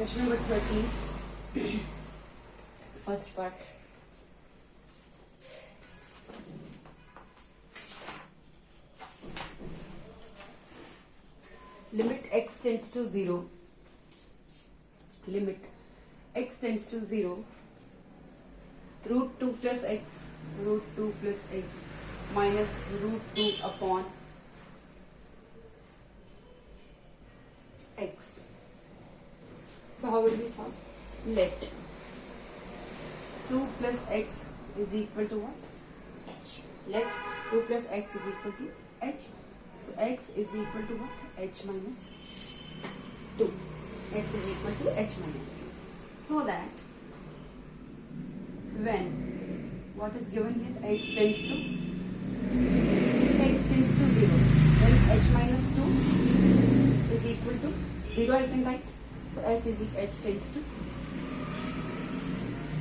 Question number 13. First part. Limit x tends to 0. Limit x tends to 0. Root 2 plus x. Root 2 plus x minus root 2 upon x. So how will we solve? Let 2 plus x is equal to what? H. Let 2 plus x is equal to h. So x is equal to what? H minus 2. X is equal to h minus 2. So that when what is given here? X tends to 0, then h minus 2 is equal to 0 I can write. So h tends to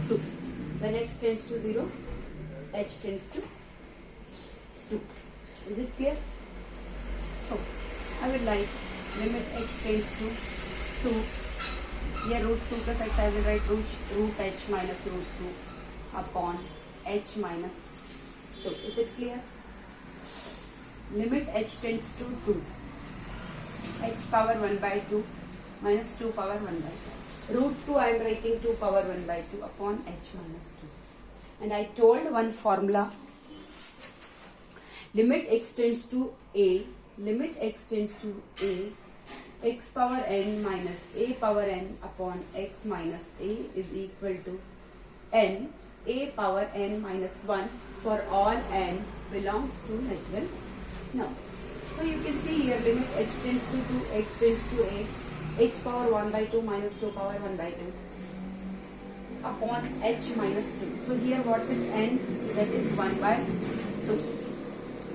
2. When x tends to 0, h tends to 2. Is it clear? So I will write limit h tends to 2. Here root 2 plus x I will write root h minus root 2 upon h minus 2. Is it clear? Limit h tends to 2. H power 1 by 2 minus 2 power 1 by 2. Root 2 I am writing 2 power 1 by 2 upon h minus 2. And I told one formula. Limit x tends to a. Limit x tends to a. X power n minus a power n upon x minus a is equal to n. A power n minus 1 for all n belongs to natural numbers. So you can see here limit h tends to 2, x tends to a, h power 1 by 2 minus 2 power 1 by 2 upon h minus 2. So here what is n? That is 1 by 2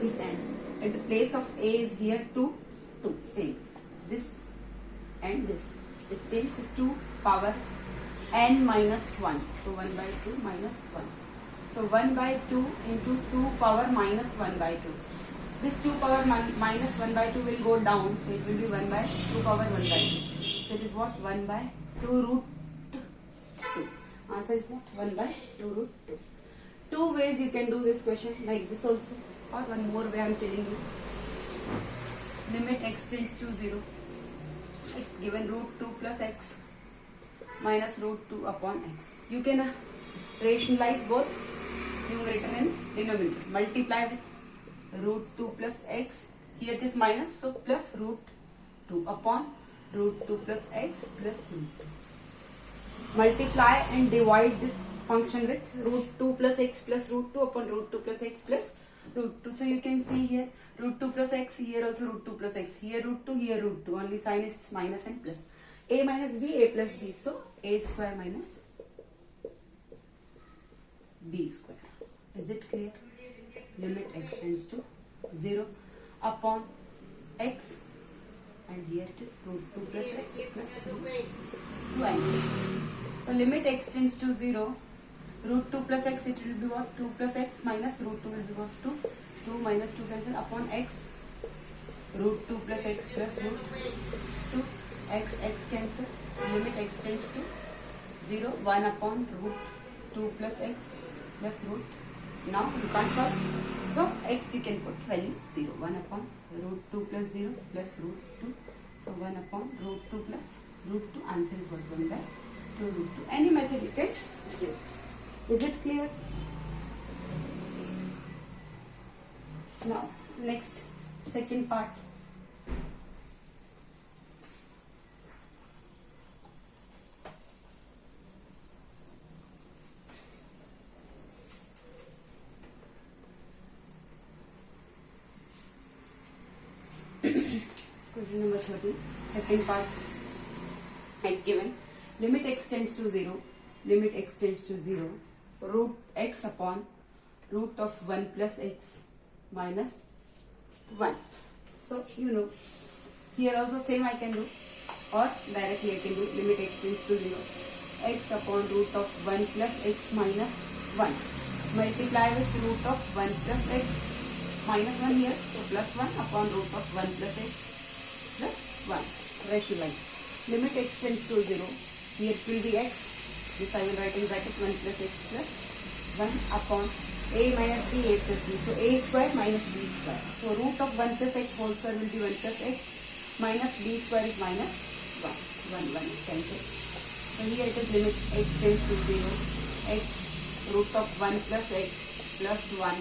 is n. At the place of a is here 2, same. This and this is same. So 2 power n minus 1. So 1 by 2 minus 1. So 1 by 2 into 2 power minus 1 by 2. This 2 power minus 1 by 2 will go down. So it will be 1 by 2 power 1 by 2. So it is what? 1 by 2 root 2. Answer is what? 1 by 2 root 2. Two ways you can do this question, like this also, or one more way I am telling you. Limit x tends to 0. It's given root 2 plus x minus root 2 upon x. You can rationalize both numerator and denominator. Multiply with root 2 plus x. Here it is minus, so plus root 2 upon root 2 plus x plus root 2. Multiply and divide this function with root 2 plus x plus root 2 upon root 2 plus x plus root 2. So you can see here root 2 plus x, here also root 2 plus x, here root 2, here root 2. Only sign is minus and plus. A minus b, a plus b. So a square minus b square. Is it clear? Limit x tends to 0 upon x, and here it is root 2 plus x plus root 2. So limit x tends to 0. Root 2 plus x, it will be what? 2 plus x minus root 2 will be what? 2. 2 minus 2 cancel upon x. Root 2 plus x plus root 2. X cancel. Limit x tends to 0. 1 upon root 2 plus x plus root. Now you can't solve. So x you can put value 0. 1 upon root 2 plus 0 plus root 2. So 1 upon root 2 plus root 2. Answer is what? 1 by 2 root 2. Any method you can use. Is it clear? Now next, second part. Question number 30, second part. It's given limit x tends to 0. Limit x tends to 0. Root x upon root of 1 plus x minus 1. So you know here also same I can do, or directly I can do limit x tends to 0. X upon root of 1 plus x minus 1. Multiply with root of 1 plus x minus 1 here. So plus 1 upon root of 1 plus x plus 1. Rationalize. Limit x tends to 0. Here it will be x. This I will write in bracket 1 plus x plus 1 upon a minus b, a plus b. So a square minus b square. So root of 1 plus x whole square will be 1 plus x minus b square is minus 1. 1 cancel. So here it is limit x tends to 0. X root of 1 plus x plus 1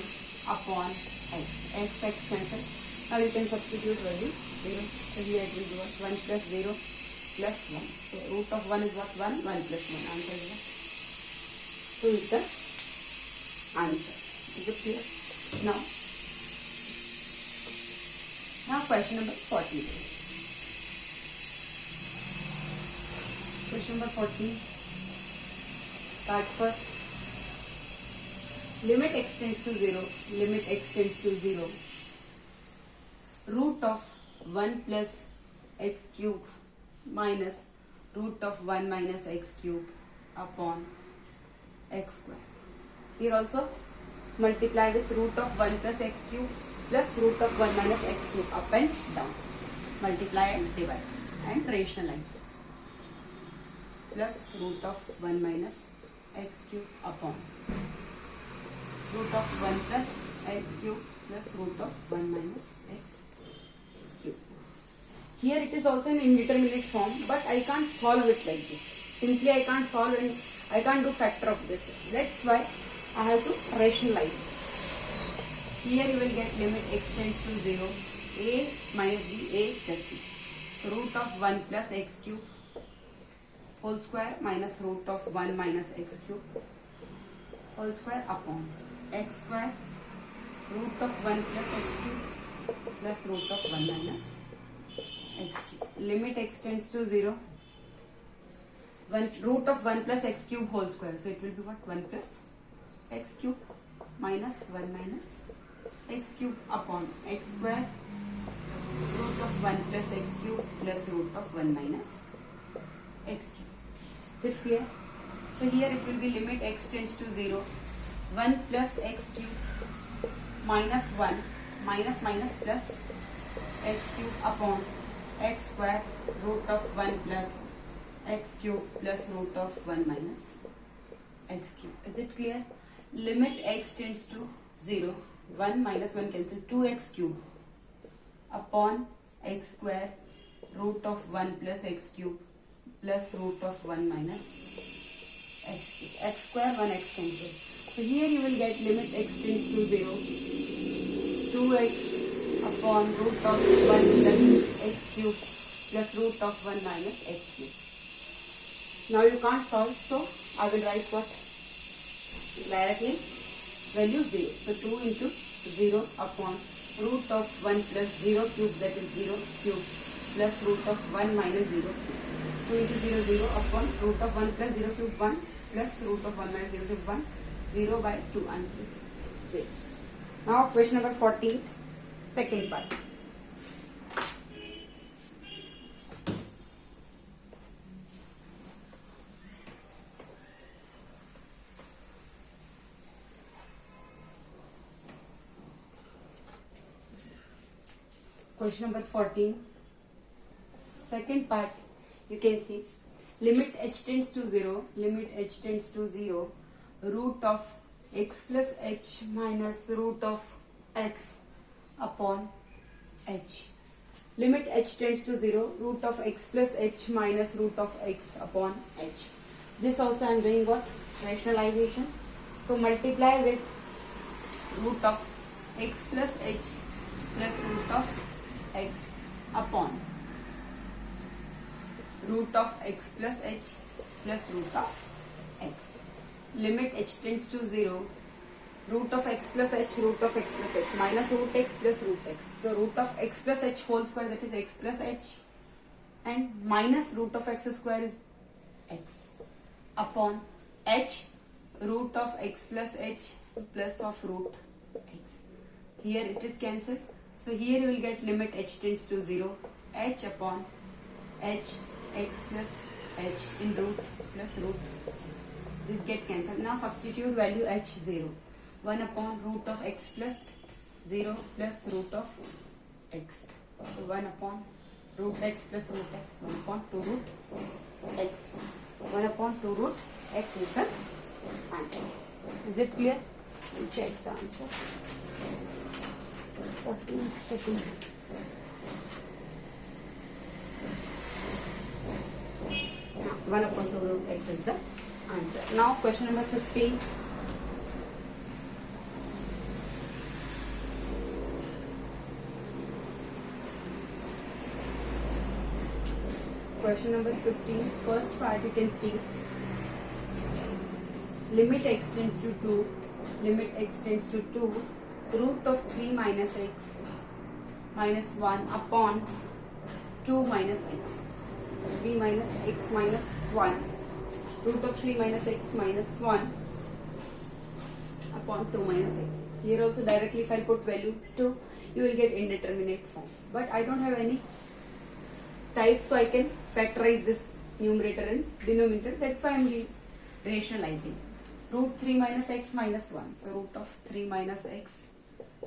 upon x. X cancel. Now you can substitute value 0. So here it will be what? 1 plus 0 plus 1. So root of 1 is what? 1. 1 plus 1. Answer is what? 2 is the answer. Is it clear? Now question number 14. Question number 14. Start first. Limit x tends to 0. Limit x tends to 0. Root of 1 plus x cube minus root of 1 minus x cube upon x square. Here also multiply with root of 1 plus x cube plus root of 1 minus x cube up and down. Multiply and divide and rationalize. Plus root of 1 minus x cube upon root of 1 plus x cube plus root of 1 minus x cube. Here it is also in indeterminate form, but I can't solve it like this. Simply I can't solve and I can't do factor of this. That's why I have to rationalize. Here you will get limit x tends to 0. A minus b, a plus b. So root of 1 plus x cube whole square minus root of 1 minus x cube whole square upon x square root of 1 plus x cube plus root of 1 minus x cube. Limit x tends to 0. Root of 1 plus x cube whole square. So it will be what? 1 plus x cube minus 1 minus x cube upon x square root of 1 plus x cube plus root of 1 minus x cube. Is it clear? So here it will be limit x tends to 0. 1 plus x cube minus 1 minus plus x cube upon x square root of 1 plus x cube plus root of 1 minus x cube. Is it clear? Limit x tends to 0. 1 minus 1 cancel. 2x cube upon x square root of 1 plus x cube plus root of 1 minus x cube. X square 1x cancel. So here you will get limit x tends to 0. 2x upon root of 1 plus x cube plus root of 1 minus x cube. Now you can't solve, so I will write what? Directly value 0. So 2 into 0 upon root of 1 plus 0 cube, that is 0 cube plus root of 1 minus 0 cube. 2 into 0 0 upon root of 1 plus 0 cube 1 plus root of 1 minus 0 cube 1. 0 by 2. Answer is 0. Now question number 14th, second part. Question number 14, second part. You can see limit h tends to 0. Limit h tends to 0. Root of x plus h minus root of x upon h. Limit h tends to 0. Root of x plus h minus root of x upon h. This also I am doing what? Rationalization. So multiply with root of x plus h plus root of x upon root of x plus h plus root of x. Limit h tends to 0. Root of x plus h, root of x plus h minus root x plus root x. So root of x plus h whole square, that is x plus h, and minus root of x square is x upon h root of x plus h plus of root x. Here it is cancelled. So here you will get limit h tends to 0. H upon h x plus h in root plus root x. This get cancelled. Now substitute value h 0. 1 upon root of x plus 0 plus root of x. So 1 upon root x plus root x. 1 upon 2 root x. 1 upon 2 root x is the answer. Is it clear? We'll check the answer. 14 seconds. Now 1 upon 2 root x is the answer. Now question number 15. Question number 15, first part you can see limit x tends to 2, root of 3 minus x minus 1 upon 2 minus x, 3 minus x minus 1, root of 3 minus x minus 1 upon 2 minus x. Here also directly if I put value 2, you will get indeterminate form. But I don't have any type, so I can factorize this numerator and denominator. That's why I am rationalizing. Root 3 minus x minus 1. So root of 3 minus x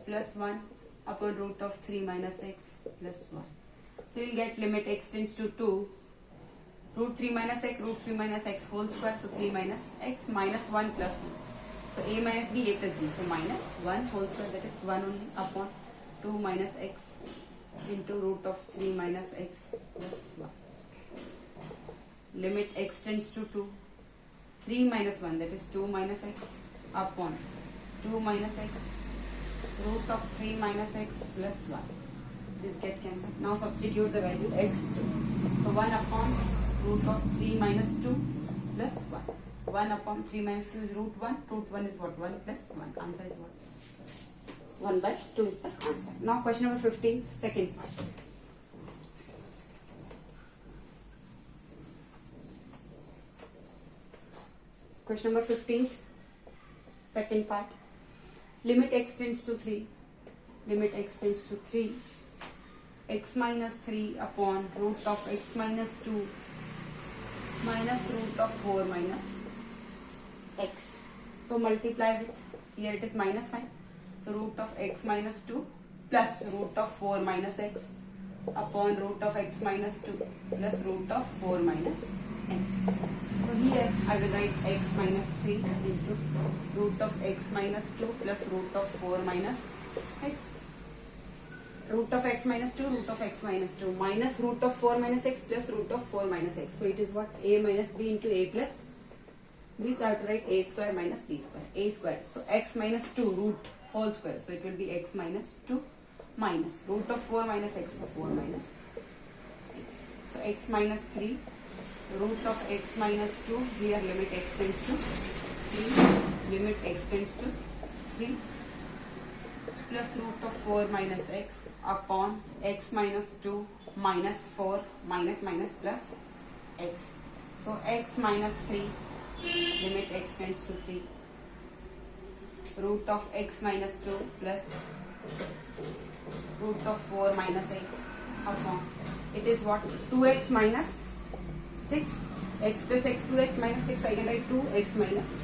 plus 1 upon root of 3 minus x plus 1. So you will get limit x tends to 2. Root 3 minus x whole square. So 3 minus x minus 1 plus 1. So a minus b, a plus b. So minus 1 whole square, that is 1 only, upon 2 minus x into root of 3 minus x plus 1. Limit x tends to 2. 3 minus 1, that is 2 minus x upon 2 minus x, root of 3 minus x plus 1. This get cancelled. Now substitute the value x2. So 1 upon root of 3 minus 2 plus 1. 1 upon 3 minus 2 is root 1. Root 1 is what? 1 plus 1. Answer is what? 1 by 2 is the answer. Now question number 15, second part. Question number 15, second part. Limit x tends to 3. Limit x tends to 3. X minus 3 upon root of x minus 2 minus root of 4 minus x. So multiply with, here it is minus sign. So root of x minus 2 plus root of 4 minus x upon root of x minus 2 plus root of 4 minus x. So here I will write x minus 3 into root of x minus 2 plus root of 4 minus x. Root of x minus 2, root of x minus 2 minus root of 4 minus x plus root of 4 minus x. So it is what? A minus b into a plus b. So I have to write a square minus b square. A square. So x minus 2 root whole square. So it will be x minus 2 minus root of 4 minus x. So 4 minus x. So x minus 3 root of x minus 2. Here limit x tends to 3. Limit x tends to 3 plus root of 4 minus x upon x minus 2 minus 4 minus minus plus x. So x minus 3, limit x tends to 3, root of x minus 2 plus root of 4 minus x upon, it is what? 2x minus 6, x plus x, 2x minus 6, I can write 2x minus,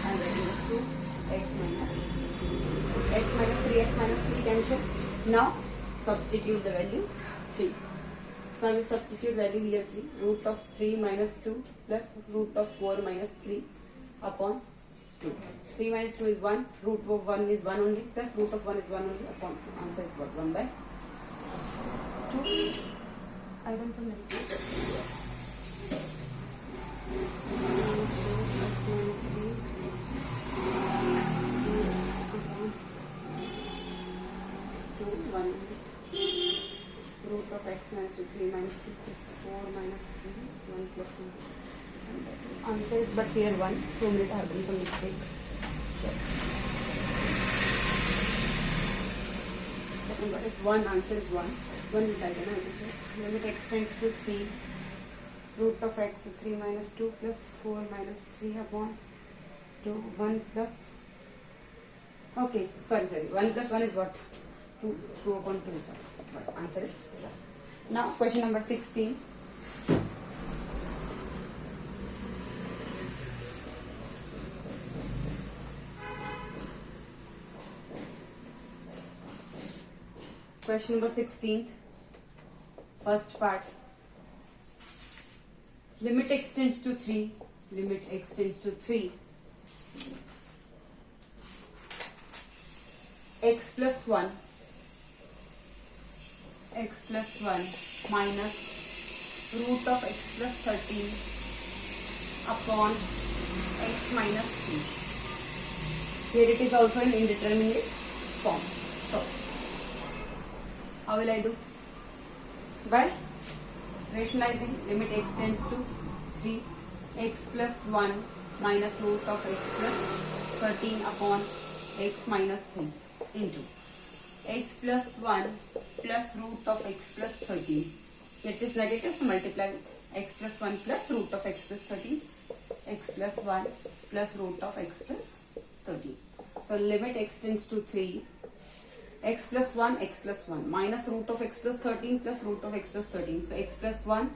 I am writing this 2x minus x minus 3x minus 3 cancel. Now substitute the value 3. So I will substitute value here 3. Root of 3 minus 2 plus root of 4 minus 3 upon 2. 3 minus 2 is 1. Root of 1 is 1 only plus root of 1 is 1 only upon 2. Answer is what? 1 by 2. I done some mistake. Root of x minus 2, 3 minus 2 plus 4 minus 3, 1 plus 1. Answer is but here 1. 2 minutes I have done some mistake. Second one is 1, answer is 1. 1 will I have to check. Limit x tends to 3. Root of x, so 3 minus 2 plus 4 minus 3 upon 2, 1 plus, okay, sorry, 1 plus 1 is what? 2 upon 2 is what? But answer is 1. Now question number 16. Question number 16, first part. limit x tends to 3, limit x tends to 3, x plus 1 minus root of x plus 13 upon x minus 3. Here it is also in indeterminate form. So, how will I do? By rationalizing, limit x tends to 3, x plus 1 minus root of x plus 13 upon x minus 3 into x plus 1 plus root of x plus 13. It is negative, so multiply with x plus 1 plus root of x plus 13, x plus 1 plus root of x plus 13. So limit x tends to 3, x plus 1 minus root of x plus 13 plus root of x plus 13. So x plus 1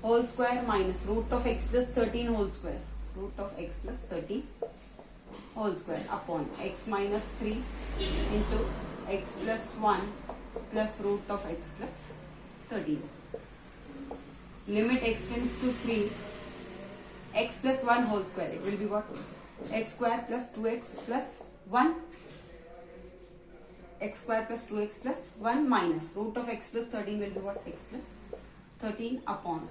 whole square minus root of x plus 13 whole square, root of x plus 13 whole square upon x minus 3 into x plus 1 plus root of x plus 13. Limit x tends to 3, x plus 1 whole square, it will be what? X square plus 2x plus 1, x square plus 2x plus 1 minus root of x plus 13 will be what? X plus 13 upon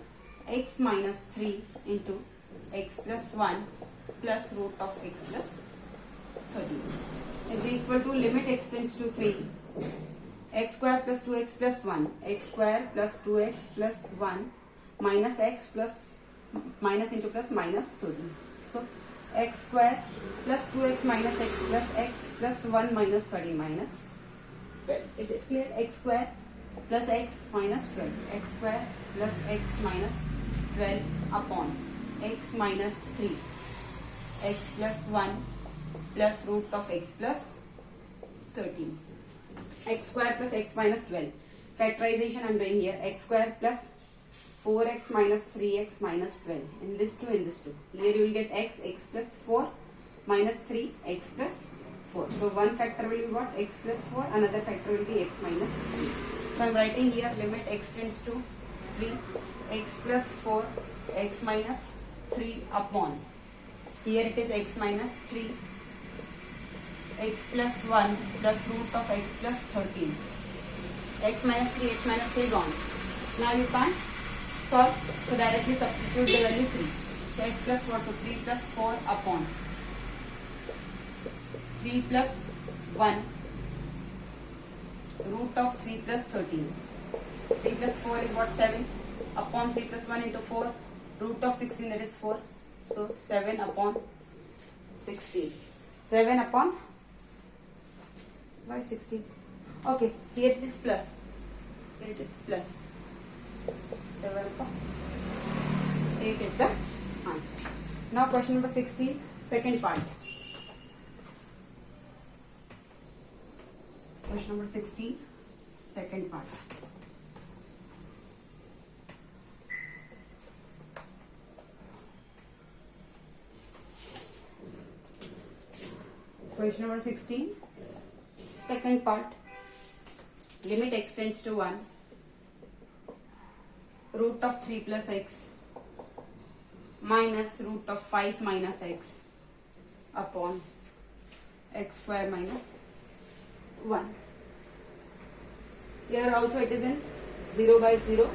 x minus 3 into x plus 1 plus root of x plus 13 is equal to limit x tends to 3, x square plus 2x plus 1, x square plus 2x plus 1 minus x plus minus into plus minus 13. So x square plus 2x minus x plus 1 minus 13 minus 12. Is it clear? X square plus x minus 12, x square plus x minus 12 upon x minus 3, x plus 1 plus root of x plus 13, x square plus x minus 12. Factorization I am doing here, x square plus 4x minus 3x minus 12. In this 2, in this 2. Here you will get x plus 4 minus 3, x plus 4. So one factor will be what? X plus 4, another factor will be x minus 3. So I am writing here limit x tends to 3, x plus 4, x minus 3 upon. Here it is x minus 3, x plus 1 plus root of x plus 13. X minus 3 gone. Now you can't solve, so directly substitute the value 3. So x plus 4, so 3 plus 4 upon 3 plus 1 root of 3 plus 13. 3 plus 4 is what? 7 upon 3 plus 1 into 4 root of 16, that is 4. So 7 upon 16. 7 upon why 16? Okay, here it is plus. Here it is plus. 7 upon 8 is the answer. Now question number 16, second part. Question number 16, second part. Question number 16, second part. Limit x tends to 1, root of 3 plus x minus root of 5 minus x upon x square minus 1. Here also it is in 0 by 0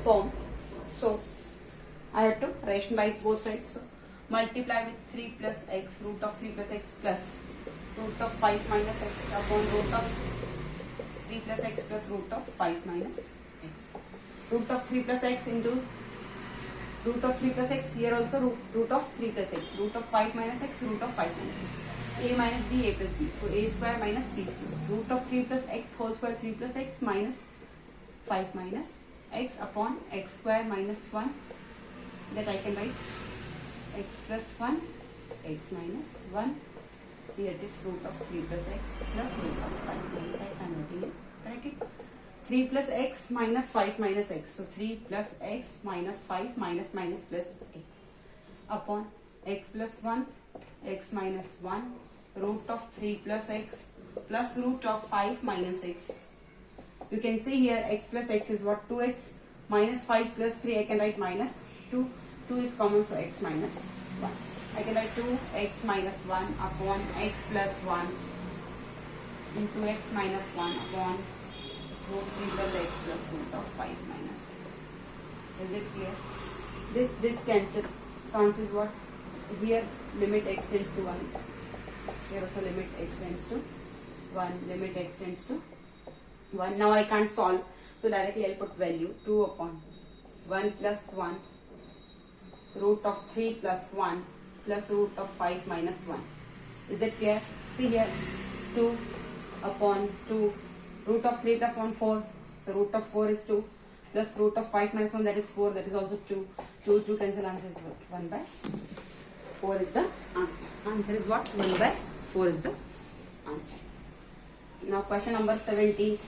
form. So I have to rationalize both sides. So multiply with 3 plus x, root of 3 plus x plus root of 5 minus x upon root of 3 plus x plus root of 5 minus x. Root of 3 plus x into root of 3 plus x, here also root of 3 plus x, root of 5 minus x, root of 5 minus x. A minus b, a plus b. So a square minus b square. Root of 3 plus x whole square, 3 plus x minus 5 minus x upon x square minus 1. That I can write x plus 1, x minus 1. Here it is root of 3 plus x plus root of 5 minus x. I am writing in bracket. 3 plus x minus 5 minus x. So 3 plus x minus 5 minus plus x upon x plus 1, x minus 1, root of 3 plus x plus root of 5 minus x. You can see here x plus x is what? 2x minus 5 plus 3, I can write minus 2. 2 is common, so x minus 1. I can write 2x minus 1 upon x plus 1 into x minus 1 upon root 3 plus x plus root of 5 minus x. Is it clear? This cancel. So answer is what? Here limit x tends to 1. Here also limit x tends to 1. Limit x tends to 1. Now I can't solve. So directly I'll put value 2 upon 1 plus 1 root of 3 plus 1 plus root of 5 minus 1. Is that clear? See here, 2 upon 2 root of 3 plus 1 4. So root of 4 is 2 plus root of 5 minus 1, that is 4, that is also 2. 2 cancel, answer is what? 1 by 4 is the answer. Answer is what? 1 by 4 is the answer. Now question number 17.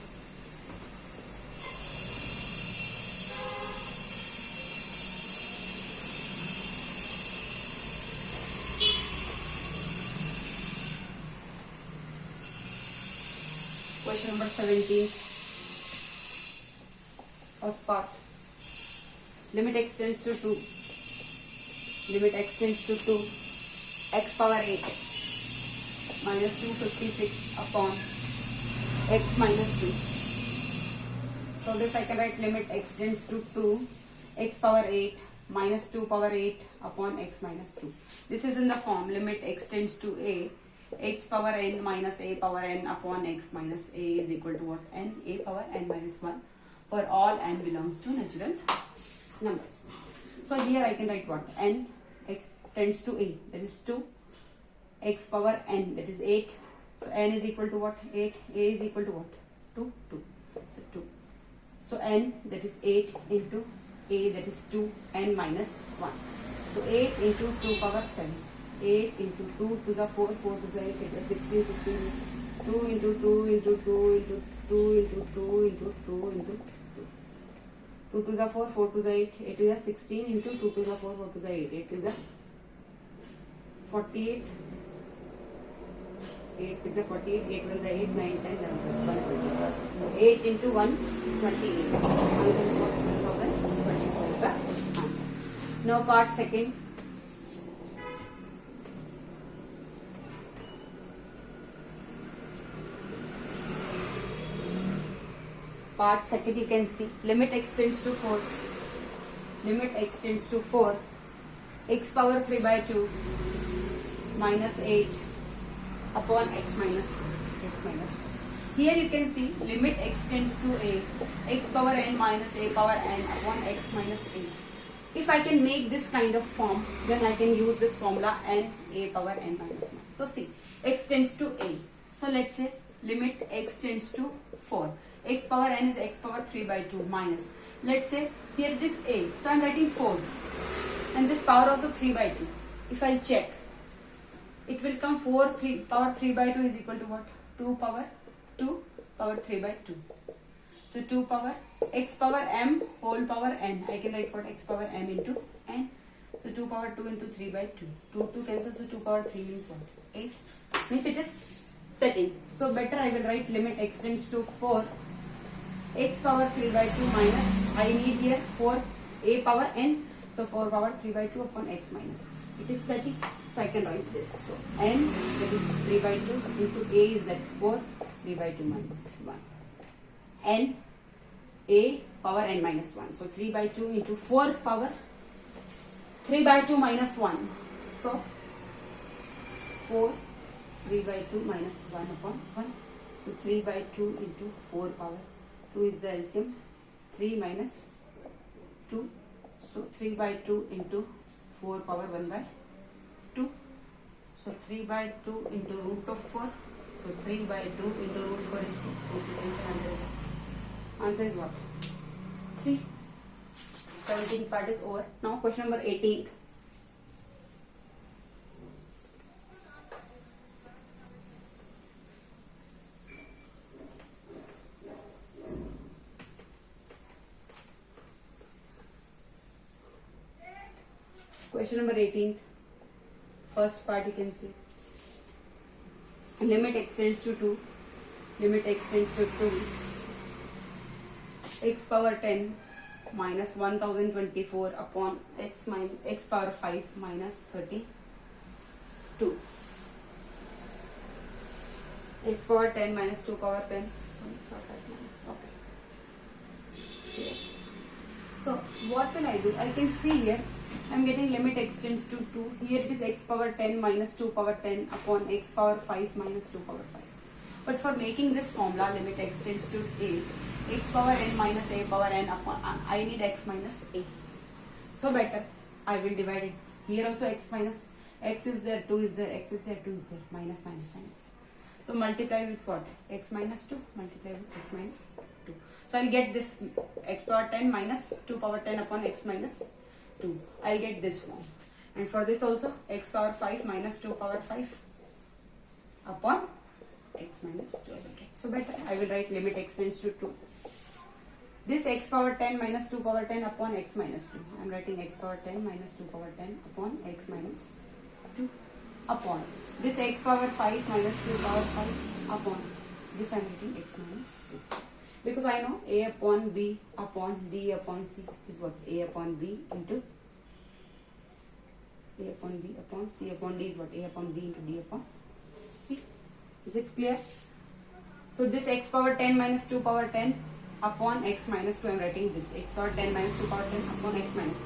Question number 17. First part. Limit x tends to 2. Limit x tends to 2. X power 8 minus 256 upon x minus 2. So this I can write limit x tends to 2. X power 8 minus 2 power 8 upon x minus 2. This is in the form limit x tends to a. X power n minus a power n upon x minus a is equal to what? N. A power n minus 1 for all n belongs to natural numbers. So here I can write what? N x tends to a, that is 2. X power n, that is 8. So n is equal to what? 8. A is equal to what? 2. 2. So 2. So n, that is 8 into a, that is 2, n minus 1. So 8 into 2 power 7. 8 into 2 to the 4, 4 to the 8, it is 16, 16, 2 into 2 into 2 into 2 into 2 into 2 into 2. 2 to the 4, 4 to the 8, 8 to the 16 into 2 to the 4, 4 to the 8, 8 is the 48, 8 6 is 48, 8 1 is 8, 9, 10, 11, 12, 120. 8 into 128. Answer is what? 1024 is the answer. Now part second. Part second, you can see limit x tends to 4. Limit x tends to 4. X power 3 by 2 minus 8 upon x minus 4. X minus 4. Here you can see limit x tends to a. X power n minus a power n upon x minus 8. If I can make this kind of form, then I can use this formula n a power n minus 1. So see, x tends to a. So let's say limit x tends to 4. X power n is x power 3 by 2 minus. Let's say here it is a. So I am writing 4. And this power also 3 by 2. If I check, it will come 4 3 power 3 by 2 is equal to what? 2 power 3 by 2. So 2 power x power m whole power n. I can write what? X power m into n. So 2 power 2 into 3 by 2. 2 cancels, so 2 power 3 means what? 8. Means it is setting. So better I will write limit x tends to 4. X power 3 by 2 minus, I need here 4 a power n. So 4 power 3 by 2 upon x minus. It is setting. So I can write this. So n, that is 3 by 2 into a is that 4, 3 by 2 minus 1. N, a power n minus 1. So 3 by 2 into 4 power 3 by 2 minus 1. So 4, 3 by 2 minus 1 upon 1. So 3 by 2 into 4 power 2 is the LCM. 3 minus 2. So 3 by 2 into 4 power 1 by 2. So 3 by 2 into root of 4. So 3 by 2 into root 4 is 2. Answer is what? 3. 17th part is over. Now question number 18th. Question number 18th. First part you can see. Limit x tends to 2. Limit x tends to 2. X power 10 minus 1024 upon x power 5 minus 32. X power 10 minus 2 power 10. X power 5 minus. Okay. So what will I do? I can see here I am getting limit x tends to 2. Here it is x power 10 minus 2 power 10 upon x power 5 minus 2 power 5. But for making this formula, limit x tends to a, x power n minus a power n upon, I need x minus a. So better, I will divide it. Here also x minus, x is there, 2 is there, x is there, 2 is there, minus minus sign. So multiply with what? X minus 2, multiply with x minus 2. So I'll get this x power 10 minus 2 power 10 upon x minus 2. I'll get this form. And for this also, x power 5 minus 2 power 5 upon x minus 2 I will get. So better, I will write limit x tends to 2. This x power 10 minus 2 power 10 upon x minus 2. I am writing x power 10 minus 2 power 10 upon x minus 2 upon this x power 5 minus 2 power 5 upon this I am writing x minus 2. Because I know a upon b upon d upon c is what? A upon b into a upon b upon c upon d is what? A upon b into d upon c. Is it clear? So this x power 10 minus 2 power 10 upon x minus 2 I am writing this x power 10 minus 2 power 10 upon x minus 2.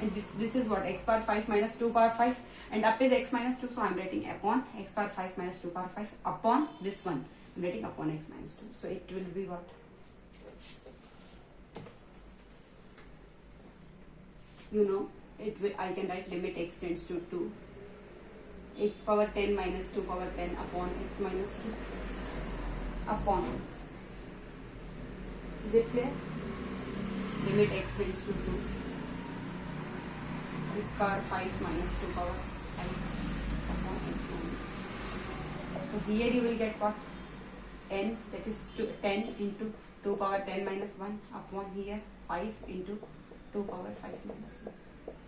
And this is what? X power 5 minus 2 power 5 and up is x minus 2, so I am writing upon x power 5 minus 2 power 5 upon this one. I am writing upon x minus 2. So it will be what? You know, it will, I can write limit x tends to 2, x power 10 minus 2 power 10 upon x minus 2 upon. Is it clear? Limit x tends to 2, x power 5 minus 2 power 5 upon x minus. So here you will get what? N, that is 10 into 2 power 10 minus 1 upon here 5 into 2 power 5 minus 1.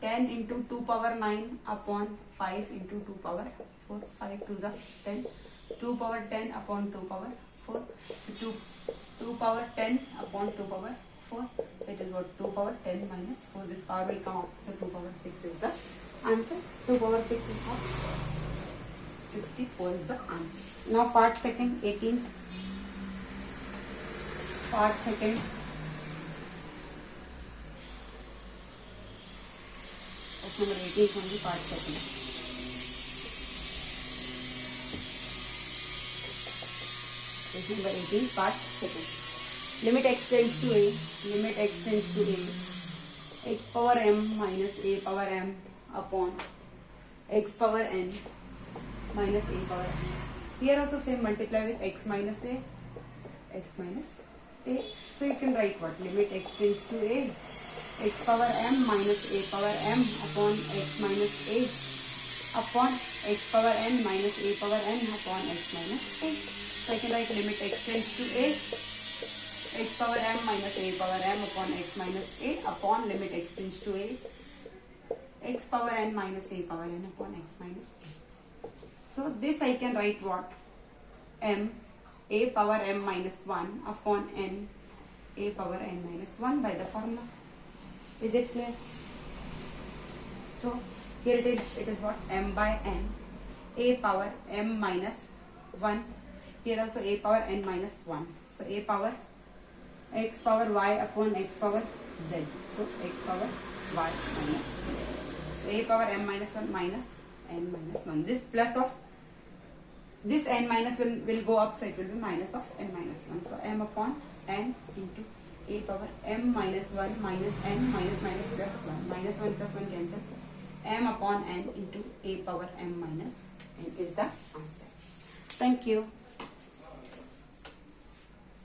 10 into 2 power 9 upon 5 into 2 power 4. 5 to the 10. 2 power 10 upon 2 power 4. 2 power 10 upon 2 power 4. So it is what? 2 power 10 minus 4. This power will come up. So 2 power 6 is the answer. 2 power 6 is what? 64 is the answer. Now part second, 18. Part second. Number 18 from the part second. Number 18 part second. Limit x tends to a. Limit x tends to a. X power m minus a power m upon x power n minus a power n. Here also same, multiply with x minus a. X minus a. So you can write what? Limit x tends to a. X power m minus a power m upon x minus a upon x power n minus a power n upon x minus a. So I can write limit x tends to a, x power m minus a power m upon x minus a upon limit x tends to a, x power n minus a power n upon x minus a. So this I can write what? M, a power m minus 1 upon n, a power n minus 1 by the formula. Is it clear? So here it is what? M by n, a power m minus 1. Here also a power n minus 1. So a power x power y upon x power z. So x power y minus so a power m minus 1 minus n minus 1. This plus of this n minus 1 will go up, so it will be minus of n minus 1. So m upon n into a power m minus 1 minus n minus minus plus 1. Minus 1 plus 1 cancel. M upon n into a power m minus n is the answer. Thank you.